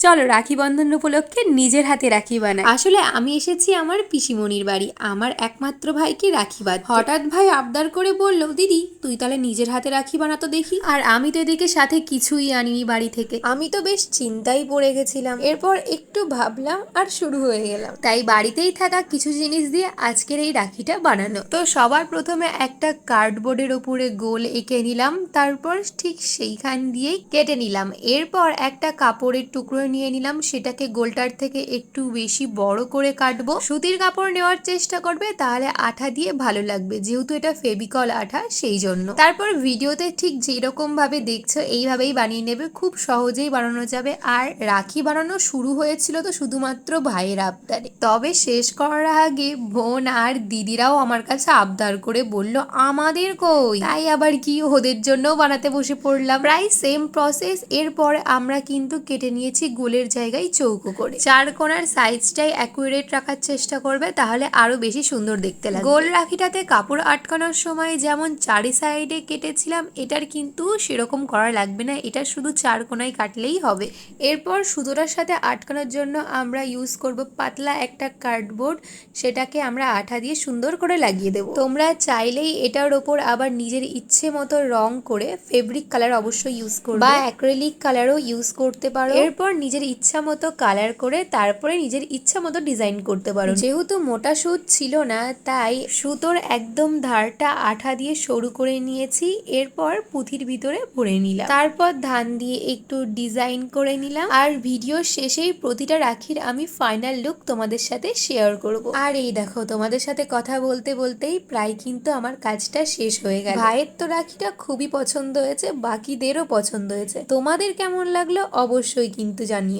চলো রাখি বন্ধন উপলক্ষে নিজের হাতে রাখি বানাই। আসলে আমি এসেছি আমার পিসিমণির বাড়ি আমার একমাত্র ভাইকে রাখি বাঁধতে। হঠাৎ ভাই আবদার করে বলল, দিদি তুই তাহলে নিজের হাতে রাখি বানাতো দেখি। আর আমি তো এদিকে সাথে কিছুই আনিনি বাড়ি থেকে। আমি তো বেশ চিন্তায় পড়ে গেছিলাম। এরপর একটু ভাবলাম আর শুরু হয়ে গেলাম। তাই বাড়িতেই থাকা কিছু জিনিস দিয়ে আজকের এই রাখিটা বানানো। তো সবার প্রথমে একটা কার্ডবোর্ডের উপরে গোল এঁকে নিলাম, তারপর ঠিক সেইখান দিয়েই কেটে নিলাম। এরপর একটা কাপড়ের টুকরো নিয়ে নিলাম, সেটাকে গোলটার থেকে একটু বেশি বড় করে কাটবো। সুতির কাপড় নেওয়ার চেষ্টা করবে, তাহলে আঠা দিয়ে ভালো লাগবে, যেহেতু এটা ফেভিকল আঠা সেই জন্য। তারপর ভিডিওতে ঠিক যেরকম ভাবে দেখছো এইভাবেই বানিয়ে নেবে, খুব সহজেই বানানো যাবে। আর রাখি বানানো শুরু হয়েছিল তো শুধুমাত্র ভাইয়ের আবদারে, তবে শেষ করার আগে বোন আর দিদিরাও আমার কাছে আবদার করে বলল আমাদের কই, তাই আবার কি ওদের জন্য বানাতে বসে পড়লাম। প্রায় সেম প্রসেস। এরপর আমরা কিন্তু কেটে নিয়েছি গোলের জায়গায় চৌকো করে। চার কোণার সাইজটাই অ্যাকুরেট রাখার চেষ্টা করবে, তাহলে আরো বেশি সুন্দর দেখতে লাগবে। গোল রাখিটাতে কাপড় আটকানোর সময় যেমন চারি সাইডে কেটেছিলাম, এটার কিন্তু সেরকম করা লাগবে না, এটা শুধু চার কোণায় কাটলেই হবে। এরপর সুতোটার সাথে আটকানোর জন্য আমরা ইউজ করব পাতলা একটা কার্ডবোর্ড, সেটাকে আমরা আঠা দিয়ে সুন্দর করে লাগিয়ে দেবো। তোমরা চাইলেই এটার ওপর আবার নিজের ইচ্ছে মতো রং করে ফেব্রিক কালার অবশ্যই ইউজ করবে বা অ্যাক্রিলিক কালারও ইউজ করতে পারো। এরপর নিজের ইচ্ছা মতো কালার করে তারপরে নিজের ইচ্ছা মতো ডিজাইন করতে পারো। যেহেতু মোটা সুত ছিল না, তাই সুতোর একদম ধারটা আঠা দিয়ে সরু করে নিয়েছি। এরপর পুঁথির ভিতরে ভরে নিলাম, তারপর ধান দিয়ে একটু ডিজাইন করে নিলাম। আর ভিডিওর শেষেই প্রতিটা রাখির আমি ফাইনাল লুক তোমাদের সাথে শেয়ার করব। আর এই দেখো, তোমাদের সাথে কথা বলতে বলতেই প্রায় কিন্তু আমার কাজটা শেষ হয়ে গেল। ভাইয়ের তো রাখিটা খুবই পছন্দ হয়েছে, বাকিদেরও পছন্দ হয়েছে। তোমাদের কেমন লাগলো অবশ্যই কিন্তু জানিও।